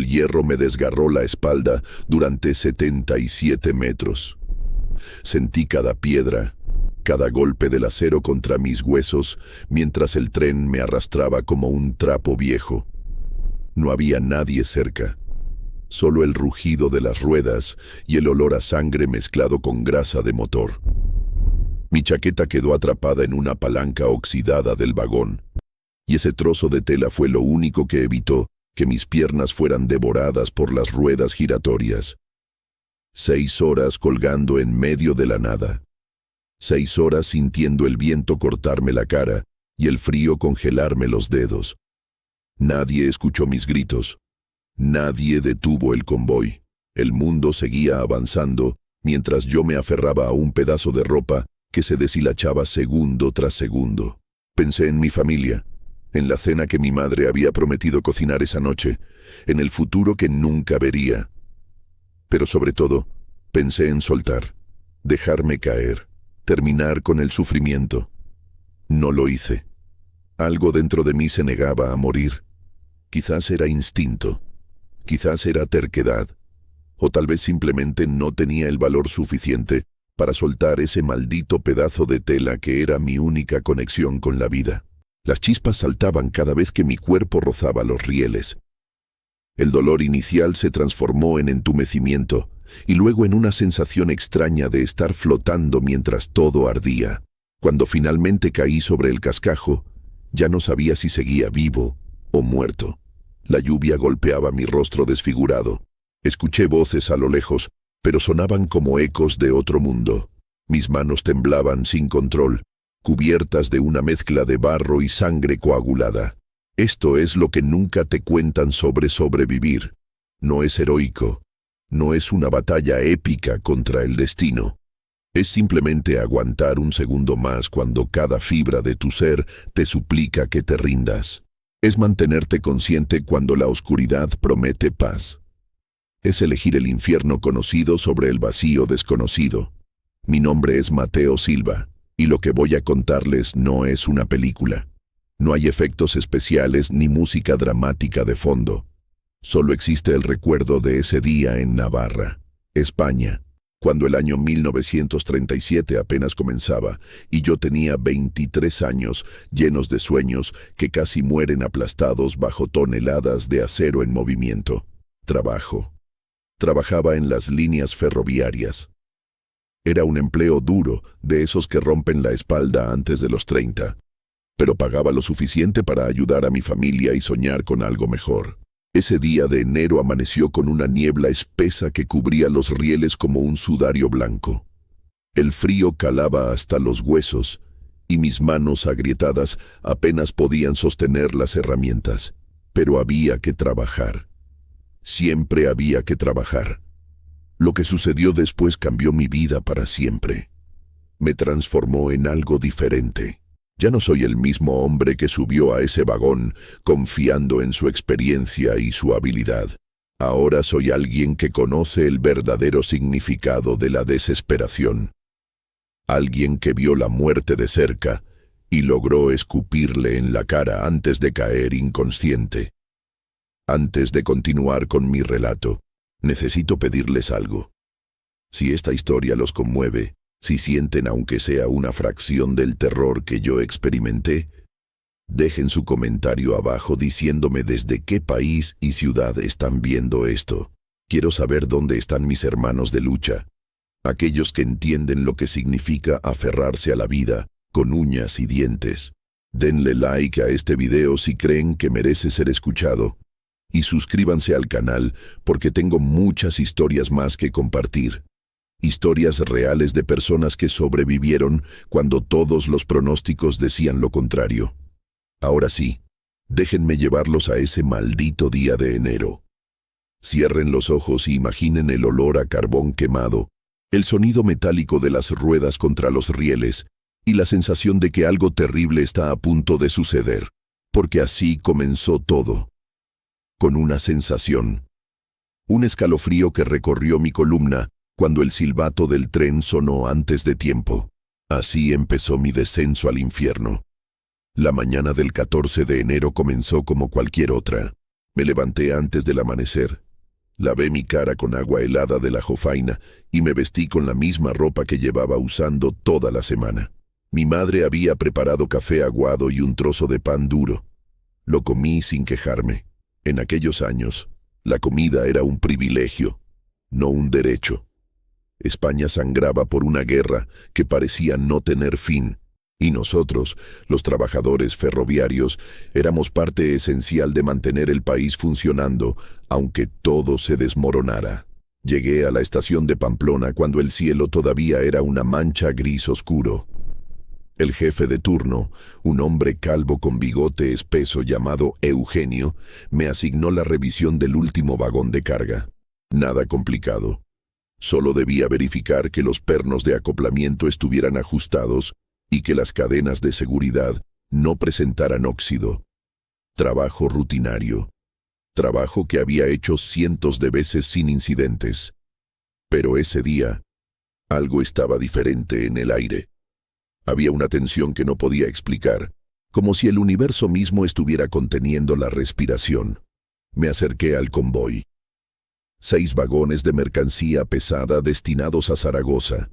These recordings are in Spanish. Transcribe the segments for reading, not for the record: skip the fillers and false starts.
El hierro me desgarró la espalda durante 77 metros. Sentí cada piedra, cada golpe del acero contra mis huesos, mientras el tren me arrastraba como un trapo viejo. No había nadie cerca, solo el rugido de las ruedas y el olor a sangre mezclado con grasa de motor. Mi chaqueta quedó atrapada en una palanca oxidada del vagón, y ese trozo de tela fue lo único que evitó que mis piernas fueran devoradas por las ruedas giratorias. 6 horas colgando en medio de la nada. 6 horas sintiendo el viento cortarme la cara y el frío congelarme los dedos. Nadie escuchó mis gritos. Nadie detuvo el convoy. El mundo seguía avanzando mientras yo me aferraba a un pedazo de ropa que se deshilachaba segundo tras segundo. Pensé en mi familia, en la cena que mi madre había prometido cocinar esa noche, en el futuro que nunca vería. Pero sobre todo, pensé en soltar, dejarme caer, terminar con el sufrimiento. No lo hice. Algo dentro de mí se negaba a morir. Quizás era instinto, quizás era terquedad, o tal vez simplemente no tenía el valor suficiente para soltar ese maldito pedazo de tela que era mi única conexión con la vida. Las chispas saltaban cada vez que mi cuerpo rozaba los rieles. El dolor inicial se transformó en entumecimiento y luego en una sensación extraña de estar flotando mientras todo ardía. Cuando finalmente caí sobre el cascajo, ya no sabía si seguía vivo o muerto. La lluvia golpeaba mi rostro desfigurado. Escuché voces a lo lejos, pero sonaban como ecos de otro mundo. Mis manos temblaban sin control, cubiertas de una mezcla de barro y sangre coagulada. Esto es lo que nunca te cuentan sobre sobrevivir. No es heroico, no es una batalla épica contra el destino. Es simplemente aguantar un segundo más cuando cada fibra de tu ser te suplica que te rindas. Es mantenerte consciente cuando la oscuridad promete paz. Es elegir el infierno conocido sobre el vacío desconocido. Mi nombre es Mateo Silva, y lo que voy a contarles no es una película. No hay efectos especiales ni música dramática de fondo. Solo existe el recuerdo de ese día en Navarra, España, cuando el año 1937 apenas comenzaba y yo tenía 23 años llenos de sueños que casi mueren aplastados bajo toneladas de acero en movimiento. Trabajaba en las líneas ferroviarias. Era un empleo duro, de esos que rompen la espalda antes de los 30, pero pagaba lo suficiente para ayudar a mi familia y soñar con algo mejor. Ese día de enero amaneció con una niebla espesa que cubría los rieles como un sudario blanco. El frío calaba hasta los huesos y mis manos agrietadas apenas podían sostener las herramientas. Pero había que trabajar. Siempre había que trabajar. Lo que sucedió después cambió mi vida para siempre. Me transformó en algo diferente. Ya no soy el mismo hombre que subió a ese vagón confiando en su experiencia y su habilidad. Ahora soy alguien que conoce el verdadero significado de la desesperación. Alguien que vio la muerte de cerca y logró escupirle en la cara antes de caer inconsciente. Antes de continuar con mi relato, necesito pedirles algo. Si esta historia los conmueve, si sienten aunque sea una fracción del terror que yo experimenté, dejen su comentario abajo diciéndome desde qué país y ciudad están viendo esto. Quiero saber dónde están mis hermanos de lucha, aquellos que entienden lo que significa aferrarse a la vida con uñas y dientes. Denle like a este video si creen que merece ser escuchado y suscríbanse al canal porque tengo muchas historias más que compartir. Historias reales de personas que sobrevivieron cuando todos los pronósticos decían lo contrario. Ahora sí, déjenme llevarlos a ese maldito día de enero. Cierren los ojos y imaginen el olor a carbón quemado, el sonido metálico de las ruedas contra los rieles y la sensación de que algo terrible está a punto de suceder, porque así comenzó todo. Con una sensación, un escalofrío que recorrió mi columna cuando el silbato del tren sonó antes de tiempo. Así empezó mi descenso al infierno. La mañana del 14 de enero comenzó como cualquier otra. Me levanté antes del amanecer. Lavé mi cara con agua helada de la jofaina y me vestí con la misma ropa que llevaba usando toda la semana. Mi madre había preparado café aguado y un trozo de pan duro. Lo comí sin quejarme. En aquellos años, la comida era un privilegio, no un derecho. España sangraba por una guerra que parecía no tener fin, y nosotros, los trabajadores ferroviarios, éramos parte esencial de mantener el país funcionando, aunque todo se desmoronara. Llegué a la estación de Pamplona cuando el cielo todavía era una mancha gris oscuro. El jefe de turno, un hombre calvo con bigote espeso llamado Eugenio, me asignó la revisión del último vagón de carga. Nada complicado. Solo debía verificar que los pernos de acoplamiento estuvieran ajustados y que las cadenas de seguridad no presentaran óxido. Trabajo rutinario. Trabajo que había hecho cientos de veces sin incidentes. Pero ese día, algo estaba diferente en el aire. Había una tensión que no podía explicar, como si el universo mismo estuviera conteniendo la respiración. Me acerqué al convoy. 6 vagones de mercancía pesada destinados a Zaragoza.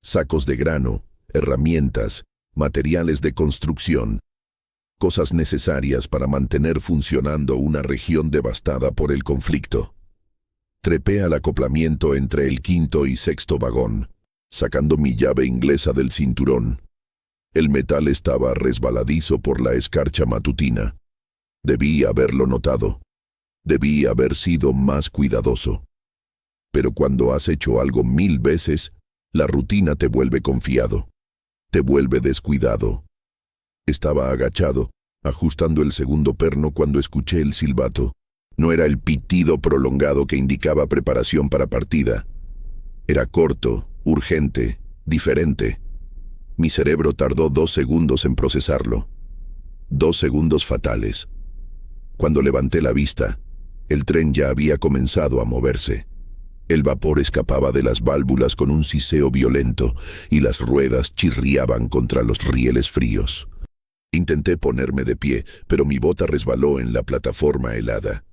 Sacos de grano, herramientas, materiales de construcción. Cosas necesarias para mantener funcionando una región devastada por el conflicto. Trepé al acoplamiento entre el 5º y 6º vagón, sacando mi llave inglesa del cinturón. El metal estaba resbaladizo por la escarcha matutina. Debí haberlo notado. Debí haber sido más cuidadoso. Pero cuando has hecho algo 1000 veces, la rutina te vuelve confiado. Te vuelve descuidado. Estaba agachado, ajustando el segundo perno cuando escuché el silbato. No era el pitido prolongado que indicaba preparación para partida. Era corto, urgente, diferente. Mi cerebro tardó 2 segundos en procesarlo. 2 segundos fatales. Cuando levanté la vista, el tren ya había comenzado a moverse. El vapor escapaba de las válvulas con un siseo violento y las ruedas chirriaban contra los rieles fríos. Intenté ponerme de pie, pero mi bota resbaló en la plataforma helada.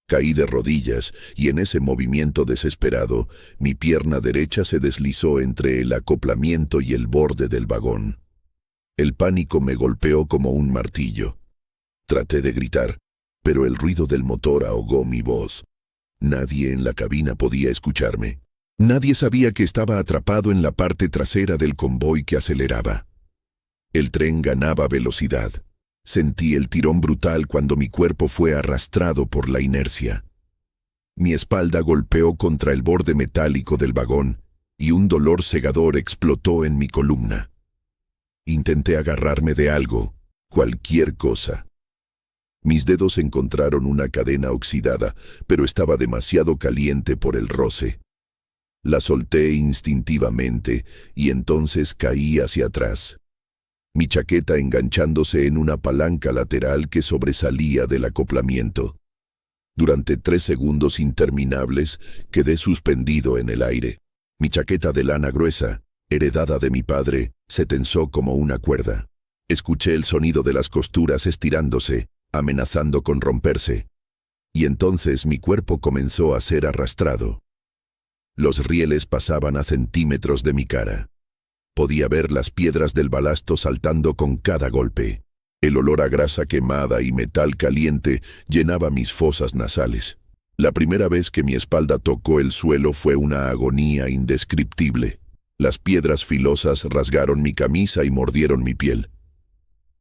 Caí de rodillas y en ese movimiento desesperado, mi pierna derecha se deslizó entre el acoplamiento y el borde del vagón. El pánico me golpeó como un martillo. Traté de gritar, pero el ruido del motor ahogó mi voz. Nadie en la cabina podía escucharme. Nadie sabía que estaba atrapado en la parte trasera del convoy que aceleraba. El tren ganaba velocidad. Sentí el tirón brutal cuando mi cuerpo fue arrastrado por la inercia. Mi espalda golpeó contra el borde metálico del vagón y un dolor cegador explotó en mi columna. Intenté agarrarme de algo, cualquier cosa. Mis dedos encontraron una cadena oxidada, pero estaba demasiado caliente por el roce. La solté instintivamente y entonces caí hacia atrás. Mi chaqueta enganchándose en una palanca lateral que sobresalía del acoplamiento. Durante 3 segundos interminables quedé suspendido en el aire. Mi chaqueta de lana gruesa, heredada de mi padre, se tensó como una cuerda. Escuché el sonido de las costuras estirándose, amenazando con romperse. Y entonces mi cuerpo comenzó a ser arrastrado. Los rieles pasaban a centímetros de mi cara. Podía ver las piedras del balasto saltando con cada golpe. El olor a grasa quemada y metal caliente llenaba mis fosas nasales. La primera vez que mi espalda tocó el suelo fue una agonía indescriptible. Las piedras filosas rasgaron mi camisa y mordieron mi piel.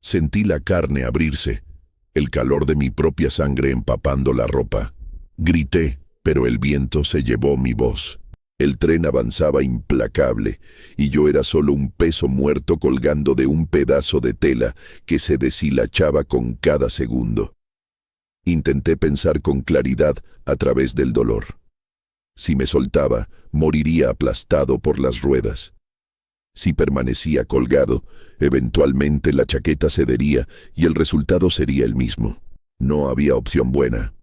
Sentí la carne abrirse, el calor de mi propia sangre empapando la ropa. Grité, pero el viento se llevó mi voz. El tren avanzaba implacable, y yo era solo un peso muerto colgando de un pedazo de tela que se deshilachaba con cada segundo. Intenté pensar con claridad a través del dolor. Si me soltaba, moriría aplastado por las ruedas. Si permanecía colgado, eventualmente la chaqueta cedería y el resultado sería el mismo. No había opción buena.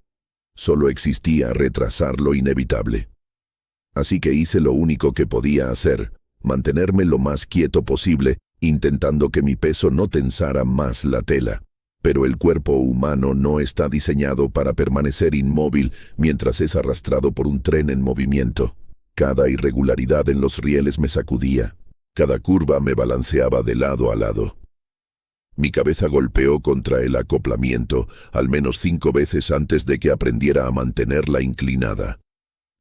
Solo existía retrasar lo inevitable. Así que hice lo único que podía hacer, mantenerme lo más quieto posible, intentando que mi peso no tensara más la tela. Pero el cuerpo humano no está diseñado para permanecer inmóvil mientras es arrastrado por un tren en movimiento. Cada irregularidad en los rieles me sacudía. Cada curva me balanceaba de lado a lado. Mi cabeza golpeó contra el acoplamiento al menos 5 veces antes de que aprendiera a mantenerla inclinada.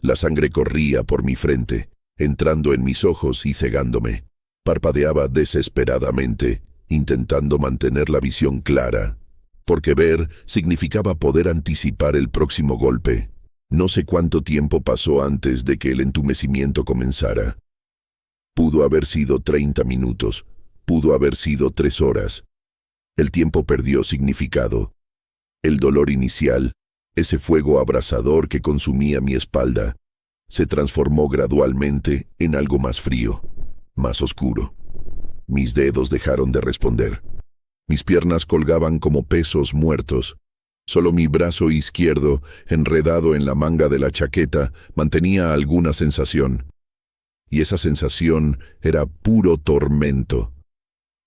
La sangre corría por mi frente, entrando en mis ojos y cegándome. Parpadeaba desesperadamente, intentando mantener la visión clara, porque ver significaba poder anticipar el próximo golpe. No sé cuánto tiempo pasó antes de que el entumecimiento comenzara. Pudo haber sido 30 minutos, pudo haber sido 3 horas. El tiempo perdió significado. El dolor inicial, ese fuego abrasador que consumía mi espalda, se transformó gradualmente en algo más frío, más oscuro. Mis dedos dejaron de responder. Mis piernas colgaban como pesos muertos. Solo mi brazo izquierdo, enredado en la manga de la chaqueta, mantenía alguna sensación. Y esa sensación era puro tormento.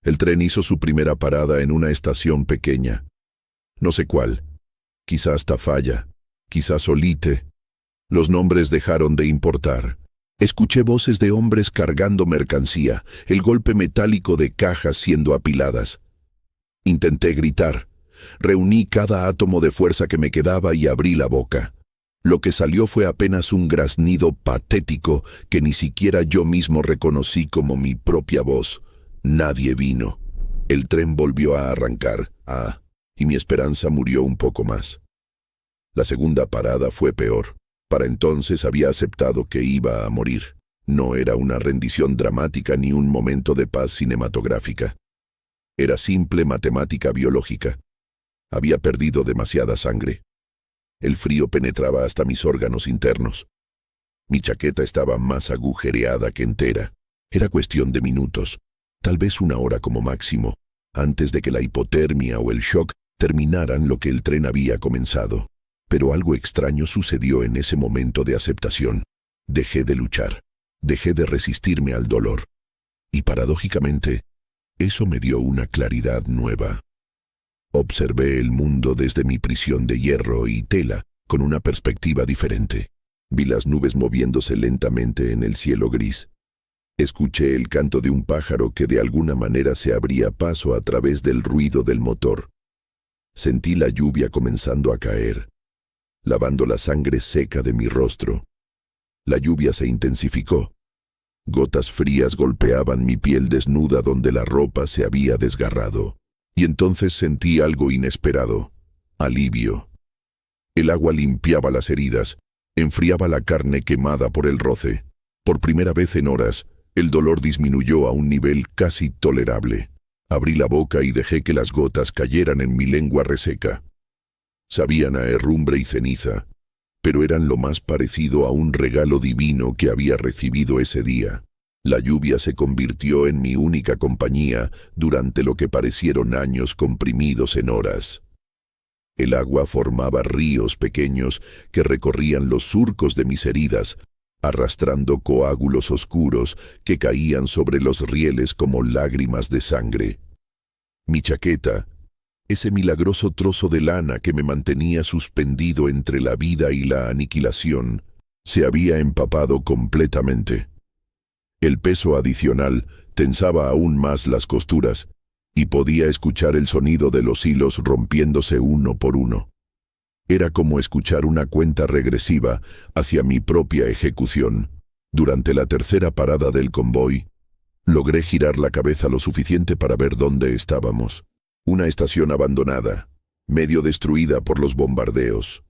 El tren hizo su primera parada en una estación pequeña. No sé cuál. Quizás Tafalla, quizás Olite. Los nombres dejaron de importar. Escuché voces de hombres cargando mercancía, el golpe metálico de cajas siendo apiladas. Intenté gritar. Reuní cada átomo de fuerza que me quedaba y abrí la boca. Lo que salió fue apenas un graznido patético que ni siquiera yo mismo reconocí como mi propia voz. Nadie vino. El tren volvió a arrancar. Y mi esperanza murió un poco más. La segunda parada fue peor. Para entonces había aceptado que iba a morir. No era una rendición dramática ni un momento de paz cinematográfica. Era simple matemática biológica. Había perdido demasiada sangre. El frío penetraba hasta mis órganos internos. Mi chaqueta estaba más agujereada que entera. Era cuestión de minutos, tal vez 1 hora como máximo, antes de que la hipotermia o el shock terminaran lo que el tren había comenzado. Pero algo extraño sucedió en ese momento de aceptación. Dejé de luchar. Dejé de resistirme al dolor. Y paradójicamente, eso me dio una claridad nueva. Observé el mundo desde mi prisión de hierro y tela con una perspectiva diferente. Vi las nubes moviéndose lentamente en el cielo gris. Escuché el canto de un pájaro que de alguna manera se abría paso a través del ruido del motor. Sentí la lluvia comenzando a caer, lavando la sangre seca de mi rostro. La lluvia se intensificó. Gotas frías golpeaban mi piel desnuda donde la ropa se había desgarrado. Y entonces sentí algo inesperado: alivio. El agua limpiaba las heridas, enfriaba la carne quemada por el roce. Por primera vez en horas, el dolor disminuyó a un nivel casi tolerable. Abrí la boca y dejé que las gotas cayeran en mi lengua reseca. Sabían a herrumbre y ceniza, pero eran lo más parecido a un regalo divino que había recibido ese día. La lluvia se convirtió en mi única compañía durante lo que parecieron años comprimidos en horas. El agua formaba ríos pequeños que recorrían los surcos de mis heridas, arrastrando coágulos oscuros que caían sobre los rieles como lágrimas de sangre. Mi chaqueta, ese milagroso trozo de lana que me mantenía suspendido entre la vida y la aniquilación, se había empapado completamente. El peso adicional tensaba aún más las costuras, y podía escuchar el sonido de los hilos rompiéndose uno por uno. Era como escuchar una cuenta regresiva hacia mi propia ejecución. Durante la tercera parada del convoy, logré girar la cabeza lo suficiente para ver dónde estábamos. Una estación abandonada, medio destruida por los bombardeos.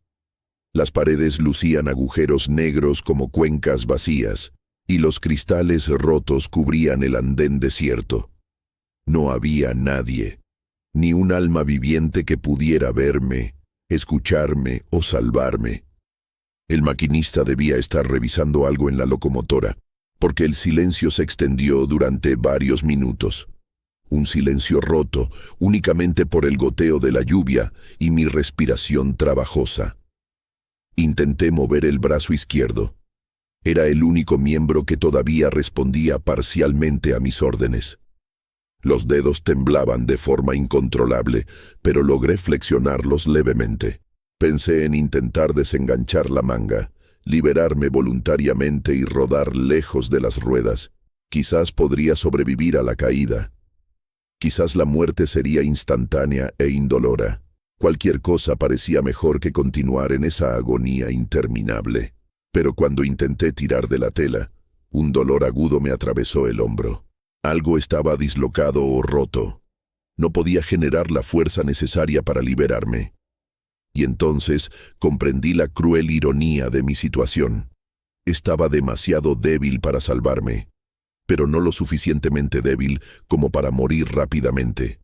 Las paredes lucían agujeros negros como cuencas vacías, y los cristales rotos cubrían el andén desierto. No había nadie, ni un alma viviente que pudiera verme, escucharme o salvarme. El maquinista debía estar revisando algo en la locomotora, porque el silencio se extendió durante varios minutos. Un silencio roto únicamente por el goteo de la lluvia y mi respiración trabajosa. Intenté mover el brazo izquierdo. Era el único miembro que todavía respondía parcialmente a mis órdenes. Los dedos temblaban de forma incontrolable, pero logré flexionarlos levemente. Pensé en intentar desenganchar la manga, liberarme voluntariamente y rodar lejos de las ruedas. Quizás podría sobrevivir a la caída. Quizás la muerte sería instantánea e indolora. Cualquier cosa parecía mejor que continuar en esa agonía interminable. Pero cuando intenté tirar de la tela, un dolor agudo me atravesó el hombro. Algo estaba dislocado o roto. No podía generar la fuerza necesaria para liberarme. Y entonces comprendí la cruel ironía de mi situación. Estaba demasiado débil para salvarme, pero no lo suficientemente débil como para morir rápidamente.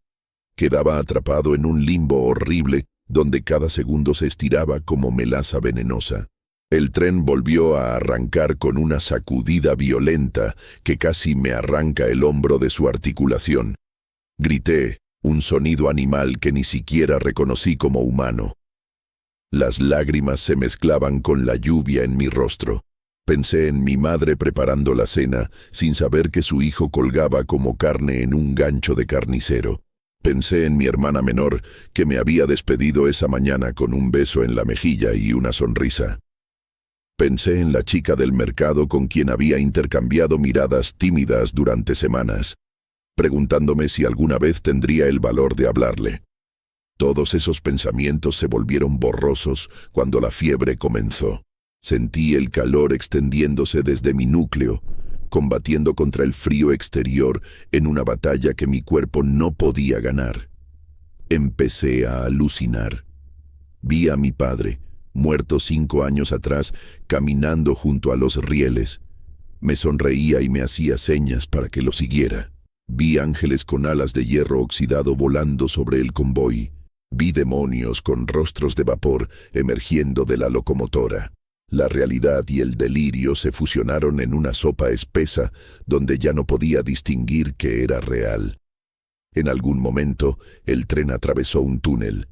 Quedaba atrapado en un limbo horrible donde cada segundo se estiraba como melaza venenosa. El tren volvió a arrancar con una sacudida violenta que casi me arranca el hombro de su articulación. Grité, un sonido animal que ni siquiera reconocí como humano. Las lágrimas se mezclaban con la lluvia en mi rostro. Pensé en mi madre preparando la cena, sin saber que su hijo colgaba como carne en un gancho de carnicero. Pensé en mi hermana menor, que me había despedido esa mañana con un beso en la mejilla y una sonrisa. Pensé en la chica del mercado con quien había intercambiado miradas tímidas durante semanas, preguntándome si alguna vez tendría el valor de hablarle. Todos esos pensamientos se volvieron borrosos cuando la fiebre comenzó. Sentí el calor extendiéndose desde mi núcleo, combatiendo contra el frío exterior en una batalla que mi cuerpo no podía ganar. Empecé a alucinar. Vi a mi padre, muerto 5 años atrás, caminando junto a los rieles. Me sonreía y me hacía señas para que lo siguiera. Vi ángeles con alas de hierro oxidado volando sobre el convoy. Vi demonios con rostros de vapor emergiendo de la locomotora. La realidad y el delirio se fusionaron en una sopa espesa donde ya no podía distinguir qué era real. En algún momento, el tren atravesó un túnel.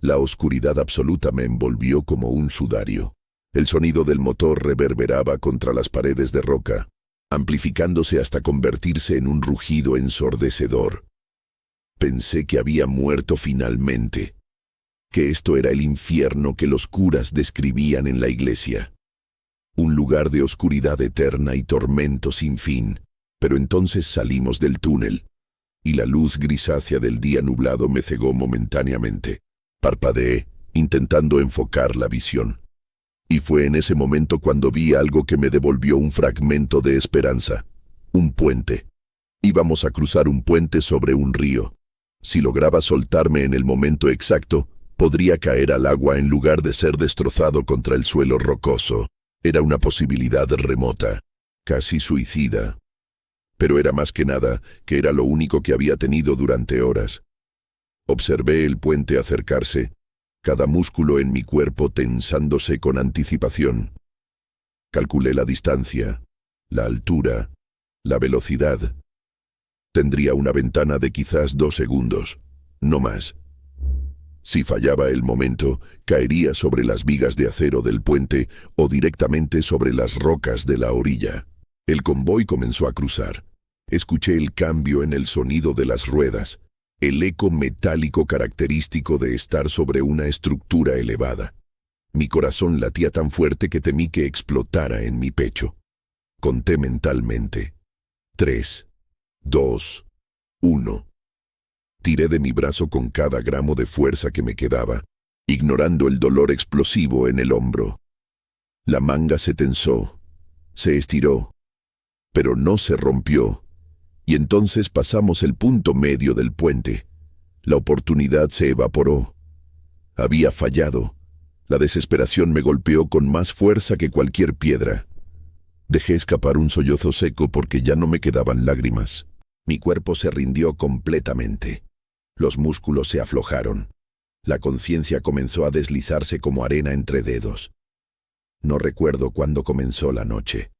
La oscuridad absoluta me envolvió como un sudario. El sonido del motor reverberaba contra las paredes de roca, amplificándose hasta convertirse en un rugido ensordecedor. Pensé que había muerto finalmente, que esto era el infierno que los curas describían en la iglesia. Un lugar de oscuridad eterna y tormento sin fin. Pero entonces salimos del túnel, y la luz grisácea del día nublado me cegó momentáneamente. Parpadeé, intentando enfocar la visión. Y fue en ese momento cuando vi algo que me devolvió un fragmento de esperanza. Un puente. Íbamos a cruzar un puente sobre un río. Si lograba soltarme en el momento exacto, podría caer al agua en lugar de ser destrozado contra el suelo rocoso. Era una posibilidad remota, casi suicida. Pero era más que nada que era lo único que había tenido durante horas. Observé el puente acercarse, cada músculo en mi cuerpo tensándose con anticipación. Calculé la distancia, la altura, la velocidad. Tendría una ventana de quizás 2 segundos, no más. Si fallaba el momento, caería sobre las vigas de acero del puente o directamente sobre las rocas de la orilla. El convoy comenzó a cruzar. Escuché el cambio en el sonido de las ruedas, el eco metálico característico de estar sobre una estructura elevada. Mi corazón latía tan fuerte que temí que explotara en mi pecho. Conté mentalmente. 3, 2, 1. Tiré de mi brazo con cada gramo de fuerza que me quedaba, ignorando el dolor explosivo en el hombro. La manga se tensó, se estiró, pero no se rompió, y entonces pasamos el punto medio del puente. La oportunidad se evaporó. Había fallado. La desesperación me golpeó con más fuerza que cualquier piedra. Dejé escapar un sollozo seco porque ya no me quedaban lágrimas. Mi cuerpo se rindió completamente. Los músculos se aflojaron. La conciencia comenzó a deslizarse como arena entre dedos. No recuerdo cuándo comenzó la noche.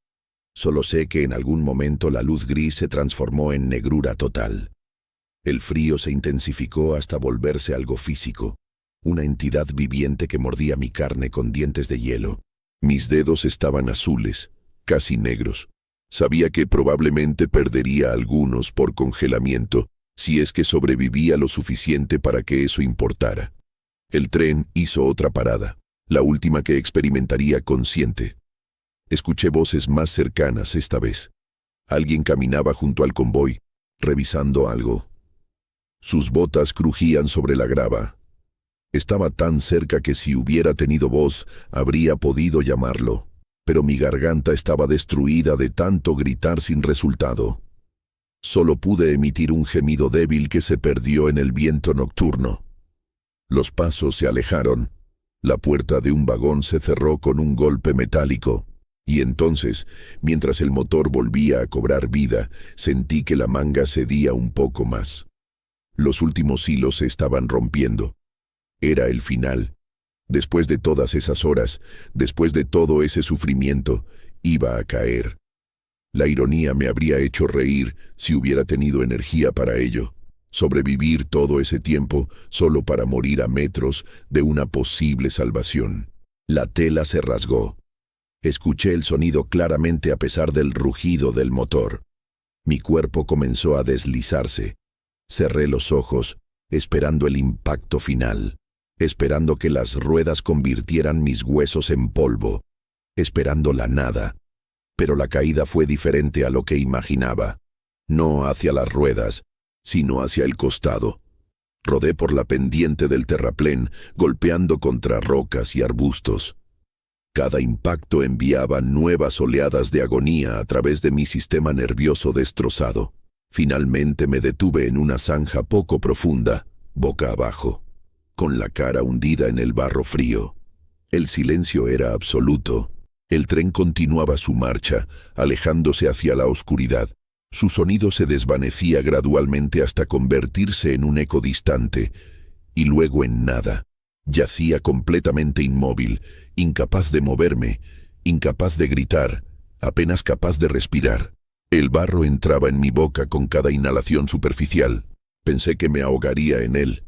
Solo sé que en algún momento la luz gris se transformó en negrura total. El frío se intensificó hasta volverse algo físico, una entidad viviente que mordía mi carne con dientes de hielo. Mis dedos estaban azules, casi negros. Sabía que probablemente perdería algunos por congelamiento, si es que sobrevivía lo suficiente para que eso importara. El tren hizo otra parada, la última que experimentaría consciente. Escuché voces más cercanas esta vez. Alguien caminaba junto al convoy, revisando algo. Sus botas crujían sobre la grava. Estaba tan cerca que si hubiera tenido voz, habría podido llamarlo, pero mi garganta estaba destruida de tanto gritar sin resultado. Solo pude emitir un gemido débil que se perdió en el viento nocturno. Los pasos se alejaron. La puerta de un vagón se cerró con un golpe metálico. Y entonces, mientras el motor volvía a cobrar vida, sentí que la manga cedía un poco más. Los últimos hilos se estaban rompiendo. Era el final. Después de todas esas horas, después de todo ese sufrimiento, iba a caer. La ironía me habría hecho reír si hubiera tenido energía para ello. Sobrevivir todo ese tiempo solo para morir a metros de una posible salvación. La tela se rasgó. Escuché el sonido claramente a pesar del rugido del motor. Mi cuerpo comenzó a deslizarse. Cerré los ojos, esperando el impacto final, esperando que las ruedas convirtieran mis huesos en polvo, esperando la nada. Pero la caída fue diferente a lo que imaginaba. No hacia las ruedas, sino hacia el costado. Rodé por la pendiente del terraplén, golpeando contra rocas y arbustos. Cada impacto enviaba nuevas oleadas de agonía a través de mi sistema nervioso destrozado. Finalmente me detuve en una zanja poco profunda, boca abajo, con la cara hundida en el barro frío. El silencio era absoluto. El tren continuaba su marcha, alejándose hacia la oscuridad. Su sonido se desvanecía gradualmente hasta convertirse en un eco distante, y luego en nada. Yacía completamente inmóvil, incapaz de moverme, incapaz de gritar, apenas capaz de respirar. El barro entraba en mi boca con cada inhalación superficial. Pensé que me ahogaría en él,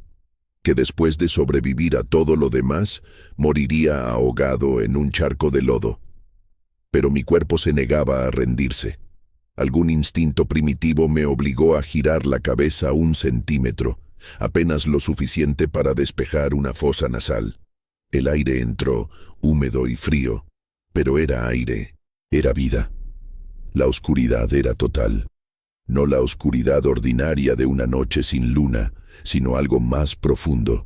que después de sobrevivir a todo lo demás, moriría ahogado en un charco de lodo. Pero mi cuerpo se negaba a rendirse. Algún instinto primitivo me obligó a girar la cabeza 1 centímetro, apenas lo suficiente para despejar una fosa nasal. El aire entró, húmedo y frío, pero era aire, era vida. La oscuridad era total. No la oscuridad ordinaria de una noche sin luna, sino algo más profundo,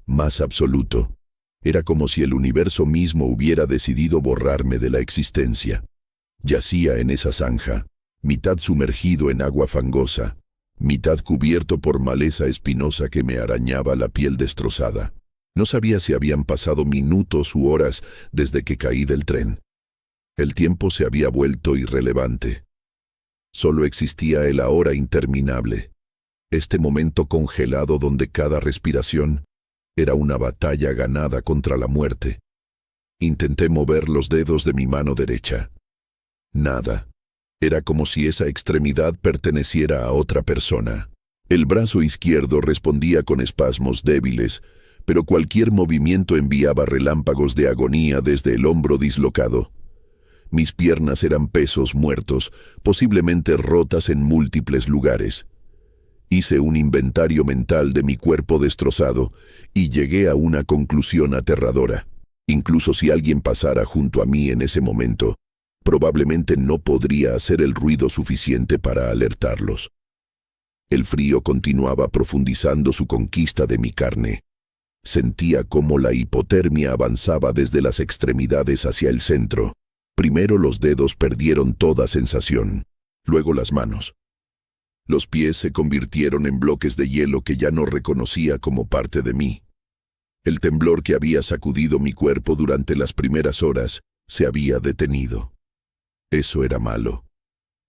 más absoluto. Era como si el universo mismo hubiera decidido borrarme de la existencia. Yacía en esa zanja, mitad sumergido en agua fangosa, mitad cubierto por maleza espinosa que me arañaba la piel destrozada. No sabía si habían pasado minutos u horas desde que caí del tren. El tiempo se había vuelto irrelevante. Solo existía el ahora interminable, este momento congelado donde cada respiración era una batalla ganada contra la muerte. Intenté mover los dedos de mi mano derecha. Nada. Era como si esa extremidad perteneciera a otra persona. El brazo izquierdo respondía con espasmos débiles, pero cualquier movimiento enviaba relámpagos de agonía desde el hombro dislocado. Mis piernas eran pesos muertos, posiblemente rotas en múltiples lugares. Hice un inventario mental de mi cuerpo destrozado y llegué a una conclusión aterradora. Incluso si alguien pasara junto a mí en ese momento, probablemente no podría hacer el ruido suficiente para alertarlos. El frío continuaba profundizando su conquista de mi carne. Sentía cómo la hipotermia avanzaba desde las extremidades hacia el centro. Primero los dedos perdieron toda sensación, luego las manos. Los pies se convirtieron en bloques de hielo que ya no reconocía como parte de mí. El temblor que había sacudido mi cuerpo durante las primeras horas se había detenido. Eso era malo.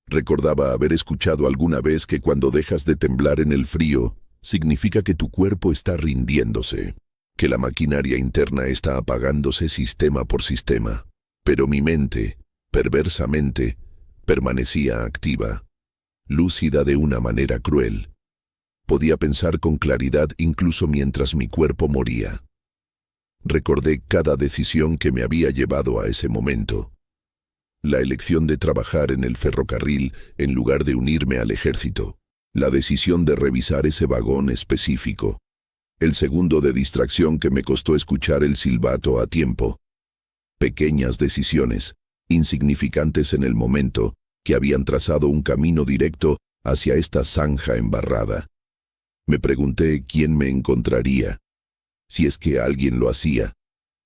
Recordaba haber escuchado alguna vez que cuando dejas de temblar en el frío, significa que tu cuerpo está rindiéndose, que la maquinaria interna está apagándose sistema por sistema. Pero mi mente, perversamente, permanecía activa, lúcida de una manera cruel. Podía pensar con claridad incluso mientras mi cuerpo moría. Recordé cada decisión que me había llevado a ese momento. La elección de trabajar en el ferrocarril en lugar de unirme al ejército. La decisión de revisar ese vagón específico. El segundo de distracción que me costó escuchar el silbato a tiempo. Pequeñas decisiones, insignificantes en el momento, que habían trazado un camino directo hacia esta zanja embarrada. Me pregunté quién me encontraría. Si es que alguien lo hacía.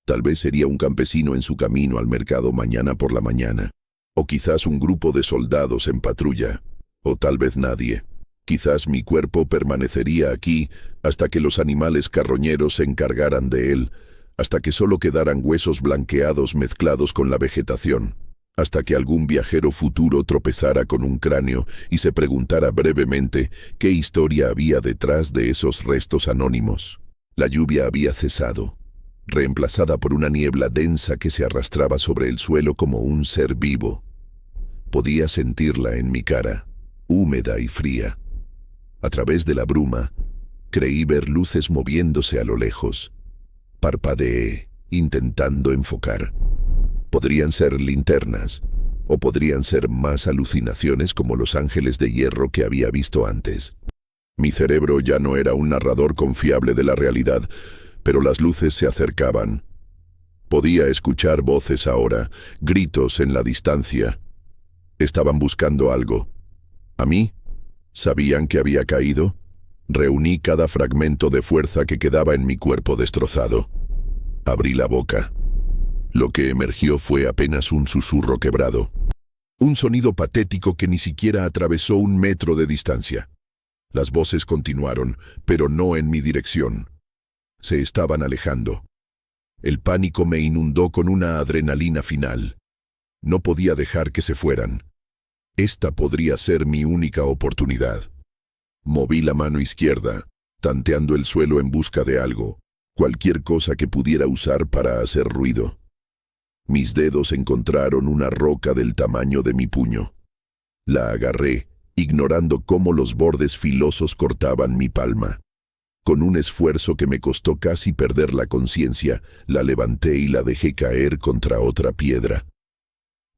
Tal vez sería un campesino en su camino al mercado mañana por la mañana. O quizás un grupo de soldados en patrulla. O tal vez nadie. Quizás mi cuerpo permanecería aquí hasta que los animales carroñeros se encargaran de él, hasta que solo quedaran huesos blanqueados mezclados con la vegetación, hasta que algún viajero futuro tropezara con un cráneo y se preguntara brevemente qué historia había detrás de esos restos anónimos. La lluvia había cesado, reemplazada por una niebla densa que se arrastraba sobre el suelo como un ser vivo. Podía sentirla en mi cara, húmeda y fría. A través de la bruma, creí ver luces moviéndose a lo lejos. Parpadeé, intentando enfocar. Podrían ser linternas, o podrían ser más alucinaciones como los ángeles de hierro que había visto antes. Mi cerebro ya no era un narrador confiable de la realidad, pero las luces se acercaban. Podía escuchar voces ahora, gritos en la distancia. Estaban buscando algo. ¿A mí? ¿Sabían que había caído? Reuní cada fragmento de fuerza que quedaba en mi cuerpo destrozado. Abrí la boca. Lo que emergió fue apenas un susurro quebrado. Un sonido patético que ni siquiera atravesó 1 metro de distancia. Las voces continuaron, pero no en mi dirección. Se estaban alejando. El pánico me inundó con una adrenalina final. No podía dejar que se fueran. Esta podría ser mi única oportunidad. Moví la mano izquierda, tanteando el suelo en busca de algo, cualquier cosa que pudiera usar para hacer ruido. Mis dedos encontraron una roca del tamaño de mi puño. La agarré, ignorando cómo los bordes filosos cortaban mi palma. Con un esfuerzo que me costó casi perder la conciencia, la levanté y la dejé caer contra otra piedra.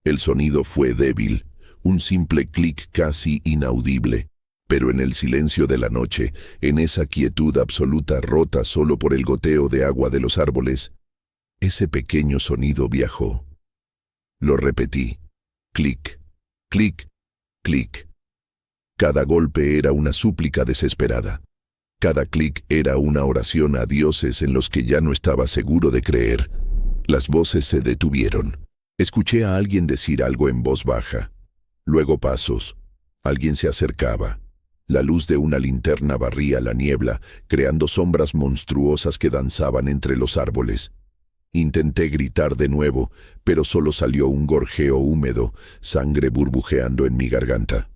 El sonido fue débil, un simple clic casi inaudible, pero en el silencio de la noche, en esa quietud absoluta rota solo por el goteo de agua de los árboles, ese pequeño sonido viajó. Lo repetí. Clic, clic, clic. Cada golpe era una súplica desesperada. Cada clic era una oración a dioses en los que ya no estaba seguro de creer. Las voces se detuvieron. Escuché a alguien decir algo en voz baja. Luego pasos. Alguien se acercaba. La luz de una linterna barría la niebla, creando sombras monstruosas que danzaban entre los árboles. Intenté gritar de nuevo, pero solo salió un gorjeo húmedo, sangre burbujeando en mi garganta.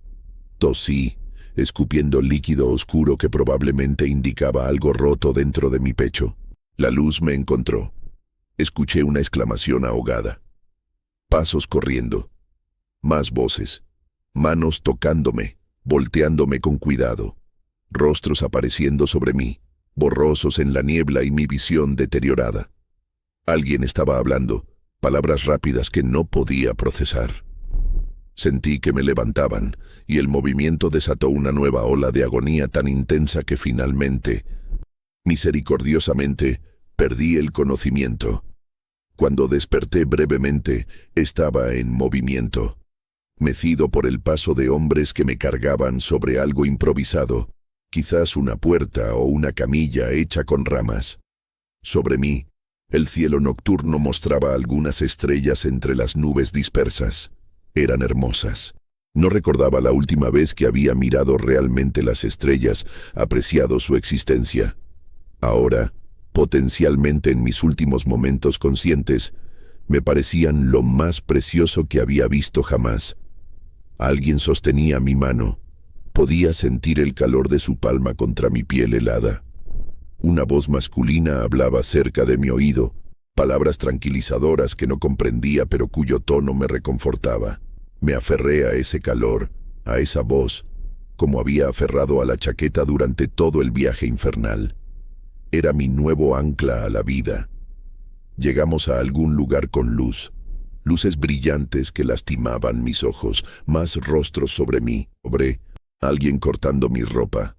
Tosí, escupiendo líquido oscuro que probablemente indicaba algo roto dentro de mi pecho. La luz me encontró. Escuché una exclamación ahogada. Pasos corriendo. Más voces. Manos tocándome, volteándome con cuidado. Rostros apareciendo sobre mí, borrosos en la niebla y mi visión deteriorada. Alguien estaba hablando, palabras rápidas que no podía procesar. Sentí que me levantaban, y el movimiento desató una nueva ola de agonía tan intensa que finalmente, misericordiosamente, perdí el conocimiento. Cuando desperté brevemente, estaba en movimiento, mecido por el paso de hombres que me cargaban sobre algo improvisado, quizás una puerta o una camilla hecha con ramas. Sobre mí, el cielo nocturno mostraba algunas estrellas entre las nubes dispersas. Eran hermosas. No recordaba la última vez que había mirado realmente las estrellas, apreciado su existencia. Ahora, potencialmente en mis últimos momentos conscientes, me parecían lo más precioso que había visto jamás. Alguien sostenía mi mano. Podía sentir el calor de su palma contra mi piel helada. Una voz masculina hablaba cerca de mi oído, palabras tranquilizadoras que no comprendía pero cuyo tono me reconfortaba. Me aferré a ese calor, a esa voz, como había aferrado a la chaqueta durante todo el viaje infernal. Era mi nuevo ancla a la vida. Llegamos a algún lugar con luz, luces brillantes que lastimaban mis ojos, más rostros sobre mí. Obré, alguien cortando mi ropa,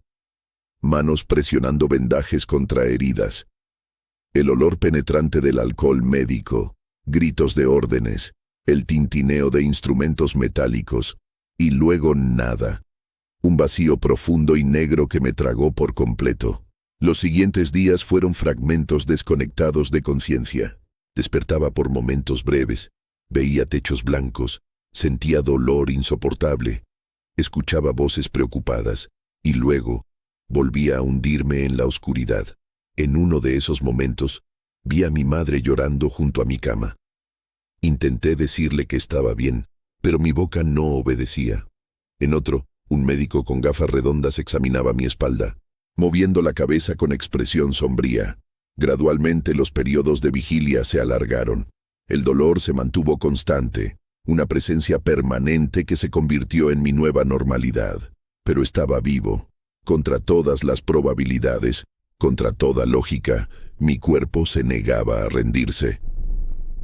manos presionando vendajes contra heridas, el olor penetrante del alcohol médico, gritos de órdenes, el tintineo de instrumentos metálicos, y luego nada. Un vacío profundo y negro que me tragó por completo. Los siguientes días fueron fragmentos desconectados de conciencia. Despertaba por momentos breves, veía techos blancos, sentía dolor insoportable, escuchaba voces preocupadas, y luego volvía a hundirme en la oscuridad. En uno de esos momentos, vi a mi madre llorando junto a mi cama. Intenté decirle que estaba bien, pero mi boca no obedecía. En otro, un médico con gafas redondas examinaba mi espalda, moviendo la cabeza con expresión sombría. Gradualmente los periodos de vigilia se alargaron. El dolor se mantuvo constante, una presencia permanente que se convirtió en mi nueva normalidad. Pero estaba vivo. Contra todas las probabilidades, contra toda lógica, mi cuerpo se negaba a rendirse.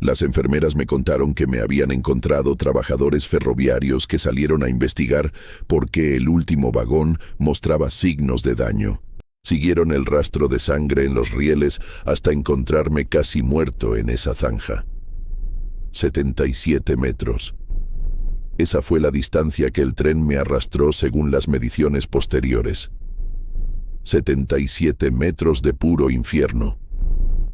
Las enfermeras me contaron que me habían encontrado trabajadores ferroviarios que salieron a investigar por qué el último vagón mostraba signos de daño. Siguieron el rastro de sangre en los rieles hasta encontrarme casi muerto en esa zanja. 77 metros. Esa fue la distancia que el tren me arrastró según las mediciones posteriores. 77 metros de puro infierno.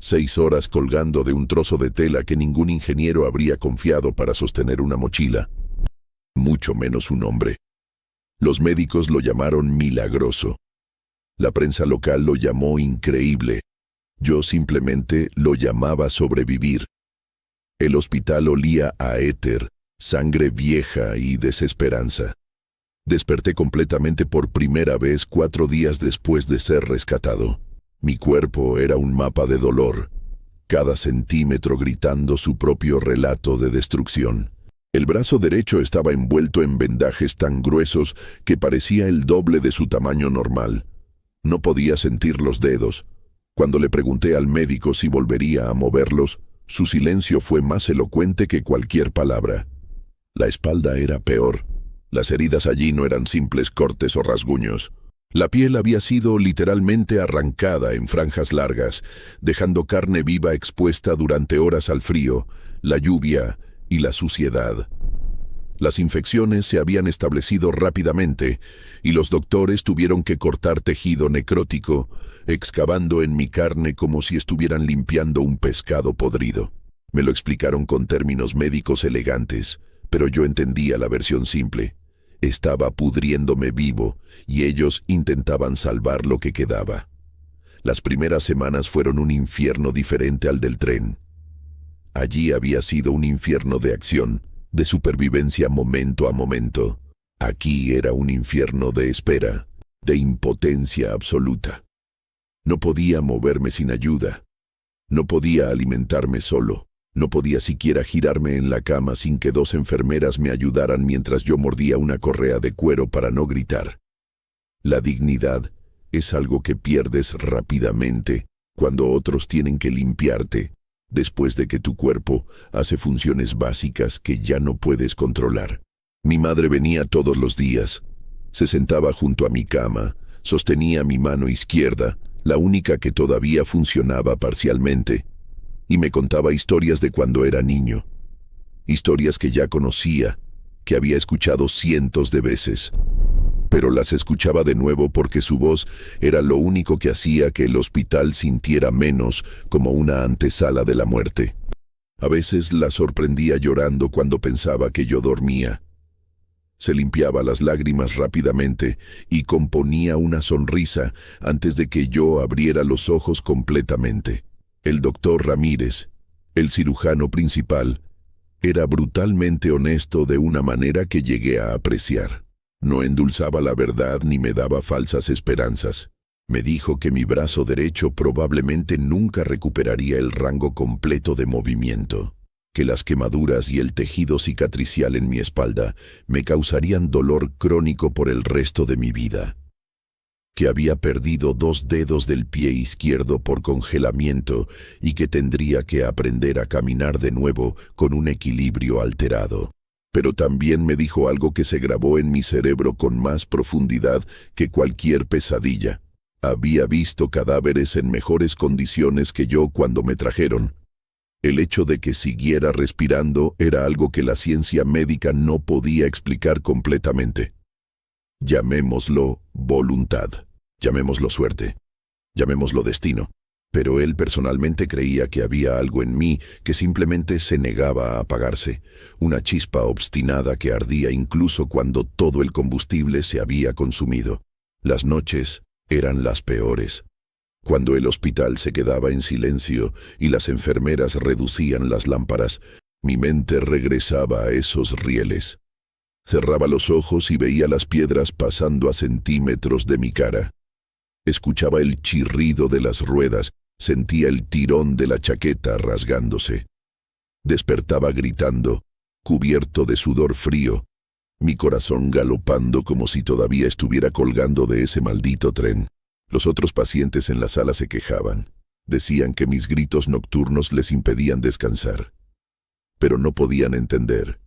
6 horas colgando de un trozo de tela que ningún ingeniero habría confiado para sostener una mochila, mucho menos un hombre. Los médicos lo llamaron milagroso. La prensa local lo llamó increíble. Yo simplemente lo llamaba sobrevivir. El hospital olía a éter, sangre vieja y desesperanza. Desperté completamente por primera vez 4 días después de ser rescatado. Mi cuerpo era un mapa de dolor, cada centímetro gritando su propio relato de destrucción. El brazo derecho estaba envuelto en vendajes tan gruesos que parecía el doble de su tamaño normal. No podía sentir los dedos. Cuando le pregunté al médico si volvería a moverlos, su silencio fue más elocuente que cualquier palabra. La espalda era peor. Las heridas allí no eran simples cortes o rasguños. La piel había sido literalmente arrancada en franjas largas, dejando carne viva expuesta durante horas al frío, la lluvia y la suciedad. Las infecciones se habían establecido rápidamente y los doctores tuvieron que cortar tejido necrótico, excavando en mi carne como si estuvieran limpiando un pescado podrido. Me lo explicaron con términos médicos elegantes, pero yo entendía la versión simple. Estaba pudriéndome vivo y ellos intentaban salvar lo que quedaba. Las primeras semanas fueron un infierno diferente al del tren. Allí había sido un infierno de acción, de supervivencia momento a momento. Aquí era un infierno de espera, de impotencia absoluta. No podía moverme sin ayuda. No podía alimentarme solo. No podía siquiera girarme en la cama sin que 2 enfermeras me ayudaran mientras yo mordía una correa de cuero para no gritar. La dignidad es algo que pierdes rápidamente cuando otros tienen que limpiarte, después de que tu cuerpo hace funciones básicas que ya no puedes controlar. Mi madre venía todos los días. Se sentaba junto a mi cama, sostenía mi mano izquierda, la única que todavía funcionaba parcialmente, y me contaba historias de cuando era niño. Historias que ya conocía, que había escuchado cientos de veces. Pero las escuchaba de nuevo porque su voz era lo único que hacía que el hospital sintiera menos como una antesala de la muerte. A veces la sorprendía llorando cuando pensaba que yo dormía. Se limpiaba las lágrimas rápidamente y componía una sonrisa antes de que yo abriera los ojos completamente. El doctor Ramírez, el cirujano principal, era brutalmente honesto de una manera que llegué a apreciar. No endulzaba la verdad ni me daba falsas esperanzas. Me dijo que mi brazo derecho probablemente nunca recuperaría el rango completo de movimiento, que las quemaduras y el tejido cicatricial en mi espalda me causarían dolor crónico por el resto de mi vida, que había perdido 2 dedos del pie izquierdo por congelamiento y que tendría que aprender a caminar de nuevo con un equilibrio alterado. Pero también me dijo algo que se grabó en mi cerebro con más profundidad que cualquier pesadilla. Había visto cadáveres en mejores condiciones que yo cuando me trajeron. El hecho de que siguiera respirando era algo que la ciencia médica no podía explicar completamente. Llamémoslo voluntad, llamémoslo suerte, llamémoslo destino. Pero él personalmente creía que había algo en mí que simplemente se negaba a apagarse, una chispa obstinada que ardía incluso cuando todo el combustible se había consumido. Las noches eran las peores. Cuando el hospital se quedaba en silencio y las enfermeras reducían las lámparas, mi mente regresaba a esos rieles. Cerraba los ojos y veía las piedras pasando a centímetros de mi cara. Escuchaba el chirrido de las ruedas, sentía el tirón de la chaqueta rasgándose. Despertaba gritando, cubierto de sudor frío, mi corazón galopando como si todavía estuviera colgando de ese maldito tren. Los otros pacientes en la sala se quejaban. Decían que mis gritos nocturnos les impedían descansar. Pero no podían entender.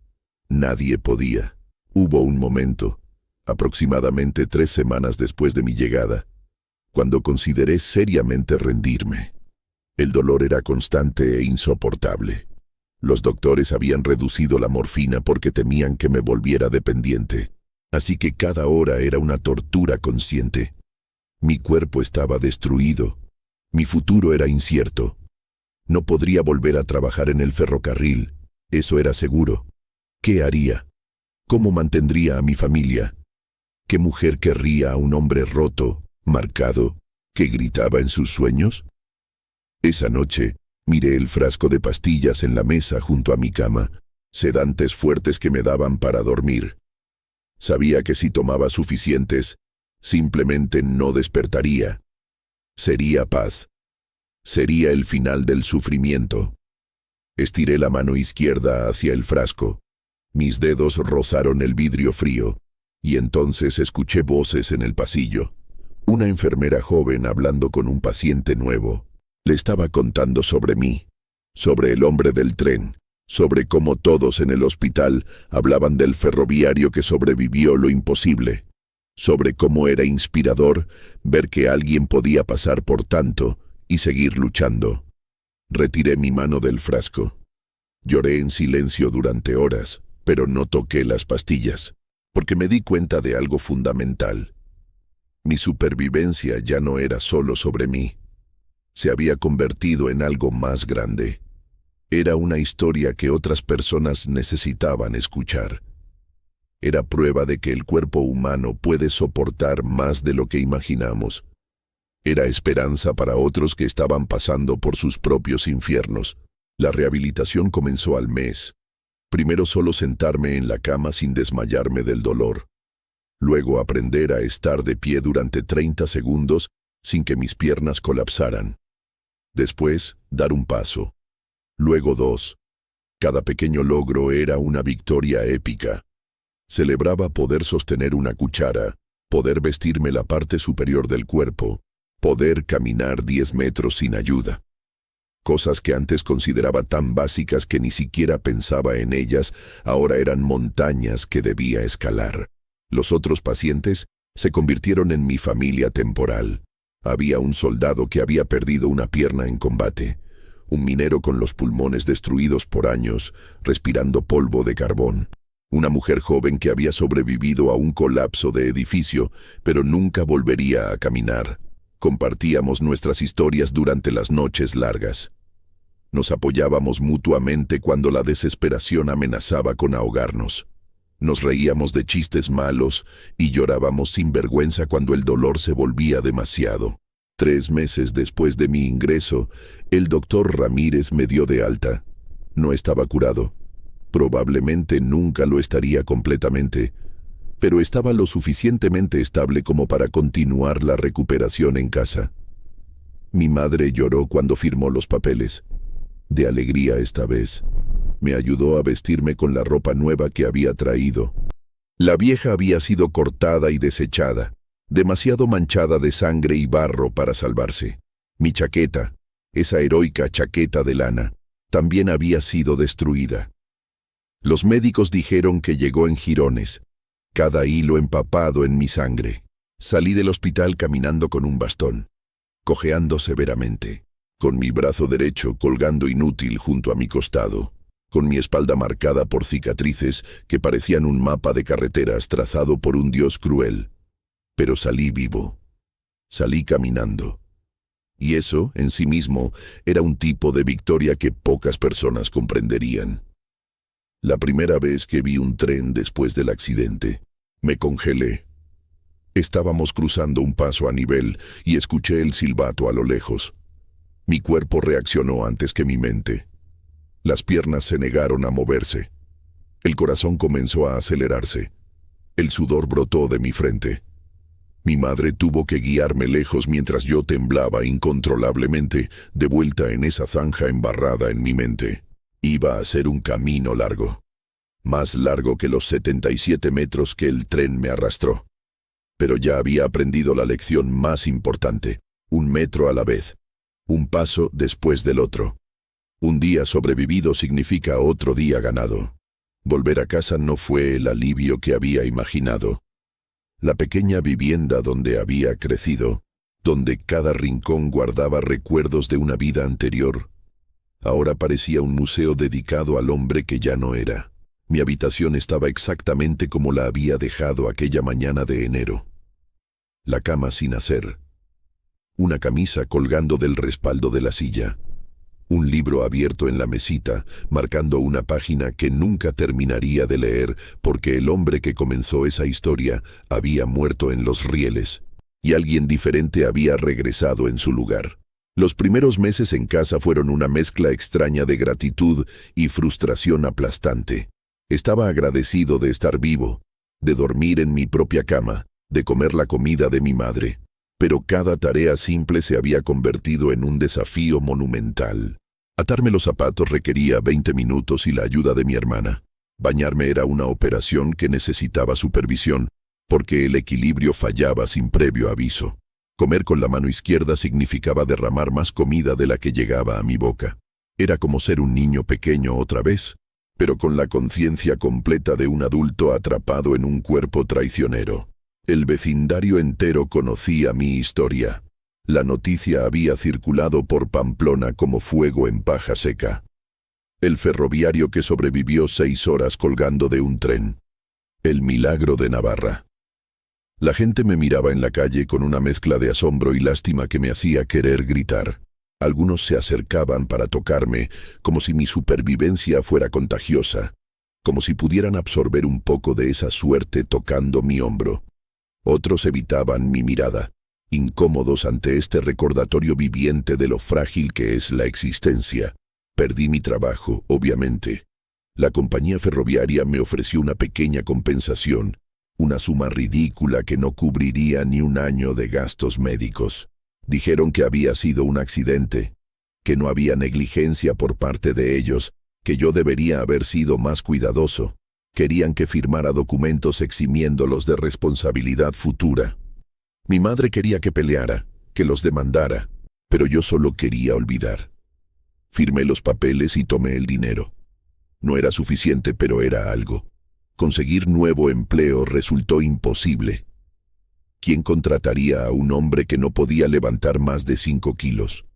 Nadie podía. Hubo un momento, aproximadamente 3 semanas después de mi llegada, cuando consideré seriamente rendirme. El dolor era constante e insoportable. Los doctores habían reducido la morfina porque temían que me volviera dependiente, así que cada hora era una tortura consciente. Mi cuerpo estaba destruido. Mi futuro era incierto. No podría volver a trabajar en el ferrocarril, eso era seguro. ¿Qué haría? ¿Cómo mantendría a mi familia? ¿Qué mujer querría a un hombre roto, marcado, que gritaba en sus sueños? Esa noche, miré el frasco de pastillas en la mesa junto a mi cama, sedantes fuertes que me daban para dormir. Sabía que si tomaba suficientes, simplemente no despertaría. Sería paz. Sería el final del sufrimiento. Estiré la mano izquierda hacia el frasco. Mis dedos rozaron el vidrio frío, y entonces escuché voces en el pasillo. Una enfermera joven hablando con un paciente nuevo. Le estaba contando sobre mí, sobre el hombre del tren, sobre cómo todos en el hospital hablaban del ferroviario que sobrevivió lo imposible, sobre cómo era inspirador ver que alguien podía pasar por tanto y seguir luchando. Retiré mi mano del frasco. Lloré en silencio durante horas, pero no toqué las pastillas, porque me di cuenta de algo fundamental. Mi supervivencia ya no era solo sobre mí. Se había convertido en algo más grande. Era una historia que otras personas necesitaban escuchar. Era prueba de que el cuerpo humano puede soportar más de lo que imaginamos. Era esperanza para otros que estaban pasando por sus propios infiernos. La rehabilitación comenzó al mes. Primero solo sentarme en la cama sin desmayarme del dolor. Luego aprender a estar de pie durante 30 segundos sin que mis piernas colapsaran. Después, dar un paso. Luego 2. Cada pequeño logro era una victoria épica. Celebraba poder sostener una cuchara, poder vestirme la parte superior del cuerpo, poder caminar 10 metros sin ayuda. Cosas que antes consideraba tan básicas que ni siquiera pensaba en ellas, ahora eran montañas que debía escalar. Los otros pacientes se convirtieron en mi familia temporal. Había un soldado que había perdido una pierna en combate, un minero con los pulmones destruidos por años, respirando polvo de carbón, una mujer joven que había sobrevivido a un colapso de edificio, pero nunca volvería a caminar. Compartíamos nuestras historias durante las noches largas. Nos apoyábamos mutuamente cuando la desesperación amenazaba con ahogarnos. Nos reíamos de chistes malos y llorábamos sin vergüenza cuando el dolor se volvía demasiado. 3 meses después de mi ingreso, el doctor Ramírez me dio de alta. No estaba curado. Probablemente nunca lo estaría completamente, pero estaba lo suficientemente estable como para continuar la recuperación en casa. Mi madre lloró cuando firmó los papeles. De alegría esta vez. Me ayudó a vestirme con la ropa nueva que había traído. La vieja había sido cortada y desechada, demasiado manchada de sangre y barro para salvarse. Mi chaqueta, esa heroica chaqueta de lana, también había sido destruida. Los médicos dijeron que llegó en jirones, cada hilo empapado en mi sangre. Salí del hospital caminando con un bastón, cojeando severamente, con mi brazo derecho colgando inútil junto a mi costado, con mi espalda marcada por cicatrices que parecían un mapa de carreteras trazado por un dios cruel. Pero salí vivo, salí caminando. Y eso, en sí mismo, era un tipo de victoria que pocas personas comprenderían. La primera vez que vi un tren después del accidente, me congelé. Estábamos cruzando un paso a nivel y escuché el silbato a lo lejos. Mi cuerpo reaccionó antes que mi mente. Las piernas se negaron a moverse. El corazón comenzó a acelerarse. El sudor brotó de mi frente. Mi madre tuvo que guiarme lejos mientras yo temblaba incontrolablemente, de vuelta en esa zanja embarrada en mi mente. Iba a ser un camino largo, más largo que los 77 metros que el tren me arrastró. Pero ya había aprendido la lección más importante, 1 metro a la vez, un paso después del otro. Un día sobrevivido significa otro día ganado. Volver a casa no fue el alivio que había imaginado. La pequeña vivienda donde había crecido, donde cada rincón guardaba recuerdos de una vida anterior, ahora parecía un museo dedicado al hombre que ya no era. Mi habitación estaba exactamente como la había dejado aquella mañana de enero. La cama sin hacer, una camisa colgando del respaldo de la silla, un libro abierto en la mesita, marcando una página que nunca terminaría de leer porque el hombre que comenzó esa historia había muerto en los rieles y alguien diferente había regresado en su lugar. Los primeros meses en casa fueron una mezcla extraña de gratitud y frustración aplastante. Estaba agradecido de estar vivo, de dormir en mi propia cama, de comer la comida de mi madre. Pero cada tarea simple se había convertido en un desafío monumental. Atarme los zapatos requería 20 minutos y la ayuda de mi hermana. Bañarme era una operación que necesitaba supervisión, porque el equilibrio fallaba sin previo aviso. Comer con la mano izquierda significaba derramar más comida de la que llegaba a mi boca. Era como ser un niño pequeño otra vez, pero con la conciencia completa de un adulto atrapado en un cuerpo traicionero. El vecindario entero conocía mi historia. La noticia había circulado por Pamplona como fuego en paja seca. El ferroviario que sobrevivió 6 horas colgando de un tren. El milagro de Navarra. La gente me miraba en la calle con una mezcla de asombro y lástima que me hacía querer gritar. Algunos se acercaban para tocarme, como si mi supervivencia fuera contagiosa, como si pudieran absorber un poco de esa suerte tocando mi hombro. Otros evitaban mi mirada, incómodos ante este recordatorio viviente de lo frágil que es la existencia. Perdí mi trabajo, obviamente. La compañía ferroviaria me ofreció una pequeña compensación, una suma ridícula que no cubriría ni un año de gastos médicos. Dijeron que había sido un accidente, que no había negligencia por parte de ellos, que yo debería haber sido más cuidadoso. Querían que firmara documentos eximiéndolos de responsabilidad futura. Mi madre quería que peleara, que los demandara, pero yo solo quería olvidar. Firmé los papeles y tomé el dinero. No era suficiente, pero era algo. Conseguir nuevo empleo resultó imposible. ¿Quién contrataría a un hombre que no podía levantar más de 5 kilos?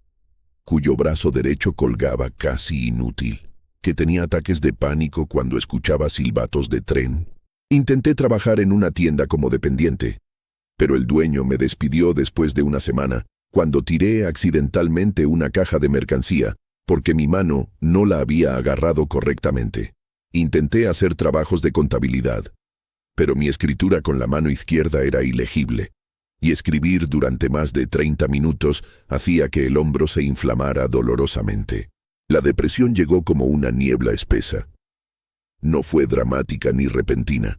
Cuyo brazo derecho colgaba casi inútil, que tenía ataques de pánico cuando escuchaba silbatos de tren. Intenté trabajar en una tienda como dependiente, pero el dueño me despidió después de una semana, cuando tiré accidentalmente una caja de mercancía, porque mi mano no la había agarrado correctamente. Intenté hacer trabajos de contabilidad, pero mi escritura con la mano izquierda era ilegible, y escribir durante más de 30 minutos hacía que el hombro se inflamara dolorosamente. La depresión llegó como una niebla espesa. No fue dramática ni repentina.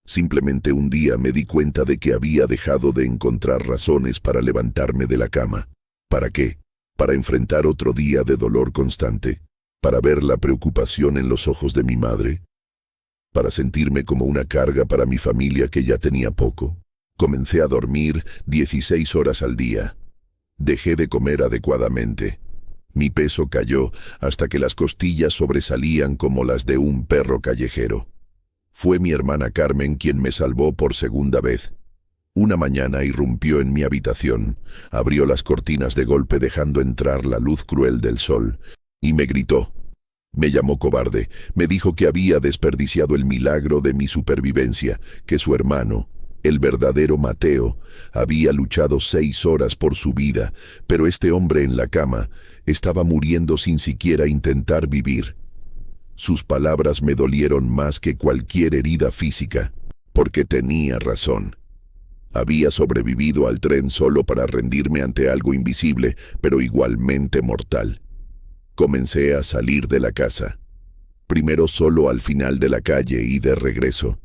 Simplemente un día me di cuenta de que había dejado de encontrar razones para levantarme de la cama. ¿Para qué? Para enfrentar otro día de dolor constante, para ver la preocupación en los ojos de mi madre, para sentirme como una carga para mi familia que ya tenía poco. Comencé a dormir 16 horas al día. Dejé de comer adecuadamente. Mi peso cayó hasta que las costillas sobresalían como las de un perro callejero. Fue mi hermana Carmen quien me salvó por segunda vez. Una mañana irrumpió en mi habitación, abrió las cortinas de golpe dejando entrar la luz cruel del sol, y me gritó. Me llamó cobarde, me dijo que había desperdiciado el milagro de mi supervivencia, que su hermano, el verdadero Mateo, había luchado 6 horas por su vida, pero este hombre en la cama estaba muriendo sin siquiera intentar vivir. Sus palabras me dolieron más que cualquier herida física, porque tenía razón. Había sobrevivido al tren solo para rendirme ante algo invisible, pero igualmente mortal. Comencé a salir de la casa. Primero solo al final de la calle y de regreso.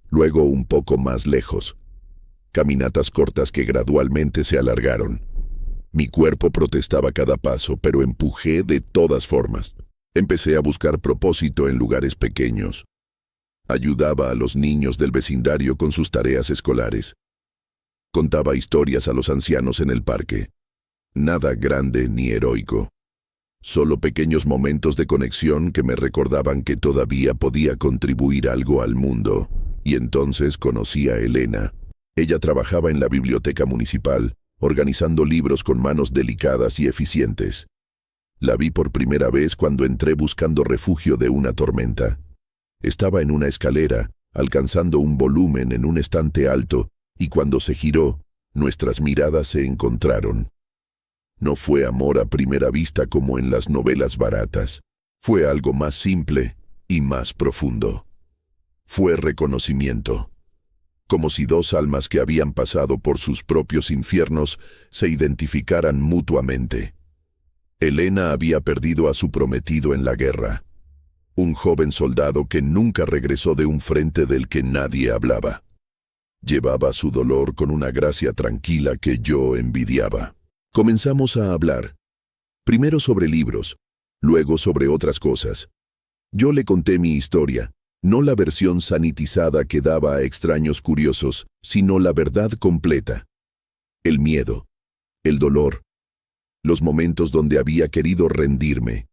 Luego un poco más lejos. Caminatas cortas que gradualmente se alargaron. Mi cuerpo protestaba cada paso, pero empujé de todas formas. Empecé a buscar propósito en lugares pequeños. Ayudaba a los niños del vecindario con sus tareas escolares. Contaba historias a los ancianos en el parque. Nada grande ni heroico. Solo pequeños momentos de conexión que me recordaban que todavía podía contribuir algo al mundo. Y entonces conocí a Elena. Ella trabajaba en la biblioteca municipal, organizando libros con manos delicadas y eficientes. La vi por primera vez cuando entré buscando refugio de una tormenta. Estaba en una escalera, alcanzando un volumen en un estante alto, y cuando se giró, nuestras miradas se encontraron. No fue amor a primera vista como en las novelas baratas. Fue algo más simple y más profundo. Fue reconocimiento. Como si dos almas que habían pasado por sus propios infiernos se identificaran mutuamente. Elena había perdido a su prometido en la guerra. Un joven soldado que nunca regresó de un frente del que nadie hablaba. Llevaba su dolor con una gracia tranquila que yo envidiaba. Comenzamos a hablar. Primero sobre libros, luego sobre otras cosas. Yo le conté mi historia, no la versión sanitizada que daba a extraños curiosos, sino la verdad completa. El miedo, el dolor, los momentos donde había querido rendirme.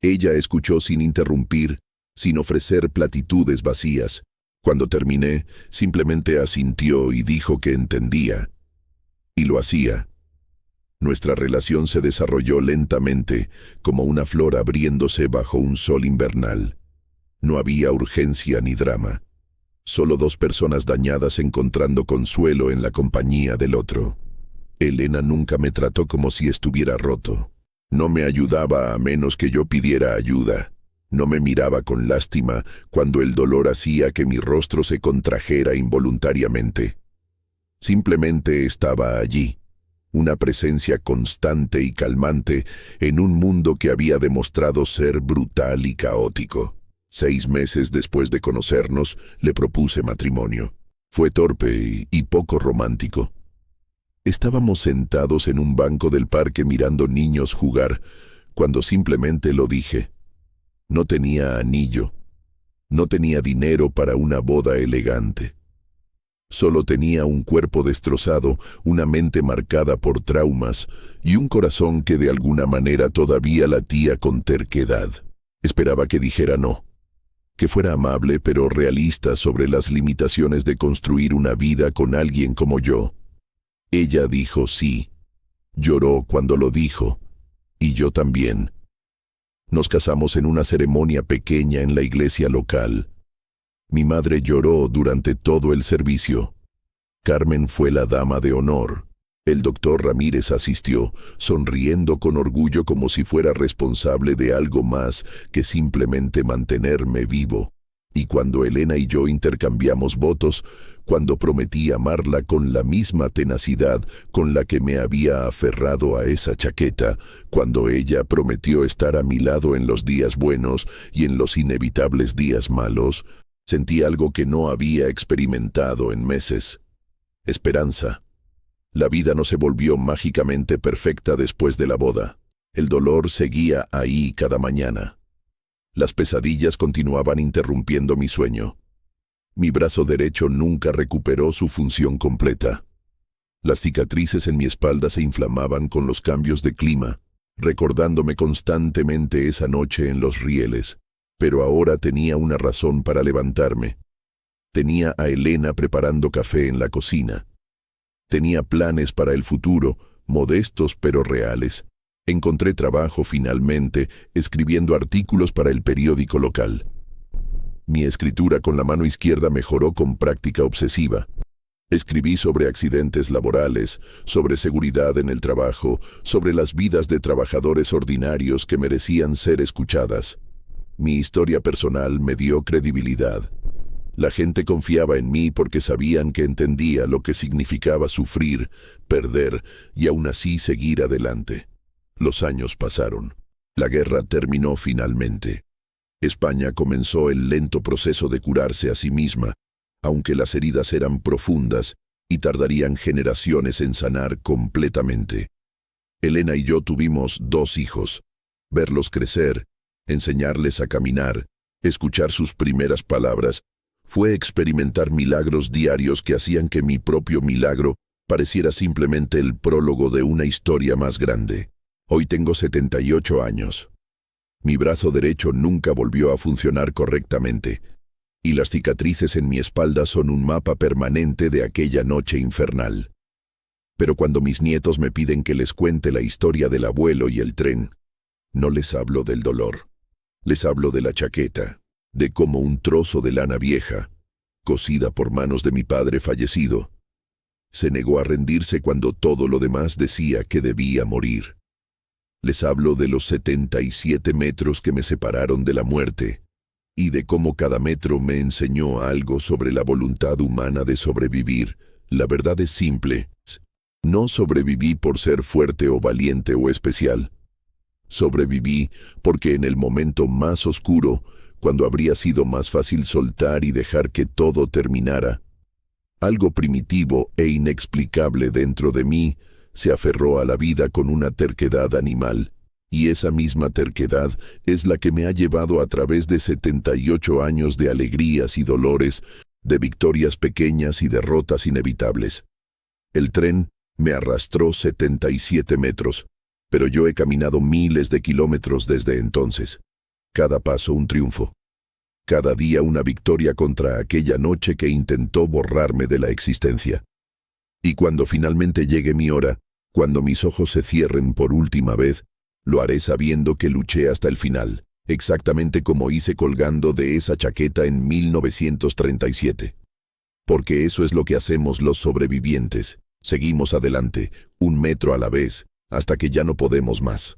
Ella escuchó sin interrumpir, sin ofrecer platitudes vacías. Cuando terminé, simplemente asintió y dijo que entendía. Y lo hacía. Nuestra relación se desarrolló lentamente, como una flor abriéndose bajo un sol invernal. No había urgencia ni drama. Solo dos personas dañadas encontrando consuelo en la compañía del otro. Elena nunca me trató como si estuviera roto. No me ayudaba a menos que yo pidiera ayuda. No me miraba con lástima cuando el dolor hacía que mi rostro se contrajera involuntariamente. Simplemente estaba allí. Una presencia constante y calmante en un mundo que había demostrado ser brutal y caótico. 6 meses después de conocernos, le propuse matrimonio. Fue torpe y poco romántico. Estábamos sentados en un banco del parque mirando niños jugar, cuando simplemente lo dije. No tenía anillo. No tenía dinero para una boda elegante. Solo tenía un cuerpo destrozado, una mente marcada por traumas y un corazón que de alguna manera todavía latía con terquedad. Esperaba que dijera no, que fuera amable pero realista sobre las limitaciones de construir una vida con alguien como yo. Ella dijo sí. Lloró cuando lo dijo, y yo también. Nos casamos en una ceremonia pequeña en la iglesia local. Mi madre lloró durante todo el servicio. Carmen fue la dama de honor. El doctor Ramírez asistió, sonriendo con orgullo como si fuera responsable de algo más que simplemente mantenerme vivo. Y cuando Elena y yo intercambiamos votos, cuando prometí amarla con la misma tenacidad con la que me había aferrado a esa chaqueta, cuando ella prometió estar a mi lado en los días buenos y en los inevitables días malos, sentí algo que no había experimentado en meses. Esperanza. La vida no se volvió mágicamente perfecta después de la boda. El dolor seguía ahí cada mañana. Las pesadillas continuaban interrumpiendo mi sueño. Mi brazo derecho nunca recuperó su función completa. Las cicatrices en mi espalda se inflamaban con los cambios de clima. recordándome constantemente esa noche en los rieles. Pero ahora tenía una razón para levantarme. Tenía a Elena preparando café en la cocina. Tenía planes para el futuro, modestos pero reales. Encontré trabajo finalmente, escribiendo artículos para el periódico local. Mi escritura con la mano izquierda mejoró con práctica obsesiva. Escribí sobre accidentes laborales, sobre seguridad en el trabajo, sobre las vidas de trabajadores ordinarios que merecían ser escuchadas. Mi historia personal me dio credibilidad. La gente confiaba en mí porque sabían que entendía lo que significaba sufrir, perder y aún así seguir adelante. Los años pasaron. La guerra terminó finalmente. España comenzó el lento proceso de curarse a sí misma, aunque las heridas eran profundas y tardarían generaciones en sanar completamente. Elena y yo tuvimos 2 hijos. Verlos crecer, enseñarles a caminar, escuchar sus primeras palabras, fue experimentar milagros diarios que hacían que mi propio milagro pareciera simplemente el prólogo de una historia más grande. Hoy tengo 78 años. Mi brazo derecho nunca volvió a funcionar correctamente, y las cicatrices en mi espalda son un mapa permanente de aquella noche infernal. Pero cuando mis nietos me piden que les cuente la historia del abuelo y el tren, no les hablo del dolor. Les hablo de la chaqueta, de cómo un trozo de lana vieja, cosida por manos de mi padre fallecido, se negó a rendirse cuando todo lo demás decía que debía morir. Les hablo de los 77 metros que me separaron de la muerte, y de cómo cada metro me enseñó algo sobre la voluntad humana de sobrevivir. La verdad es simple. No sobreviví por ser fuerte o valiente o especial. Sobreviví porque en el momento más oscuro, cuando habría sido más fácil soltar y dejar que todo terminara, algo primitivo e inexplicable dentro de mí se aferró a la vida con una terquedad animal, y esa misma terquedad es la que me ha llevado a través de 78 años de alegrías y dolores, de victorias pequeñas y derrotas inevitables. El tren me arrastró 77 metros, pero yo he caminado miles de kilómetros desde entonces. Cada paso un triunfo. Cada día una victoria contra aquella noche que intentó borrarme de la existencia. Y cuando finalmente llegue mi hora, cuando mis ojos se cierren por última vez, lo haré sabiendo que luché hasta el final, exactamente como hice colgando de esa chaqueta en 1937. Porque eso es lo que hacemos los sobrevivientes. Seguimos adelante, 1 metro a la vez, hasta que ya no podemos más.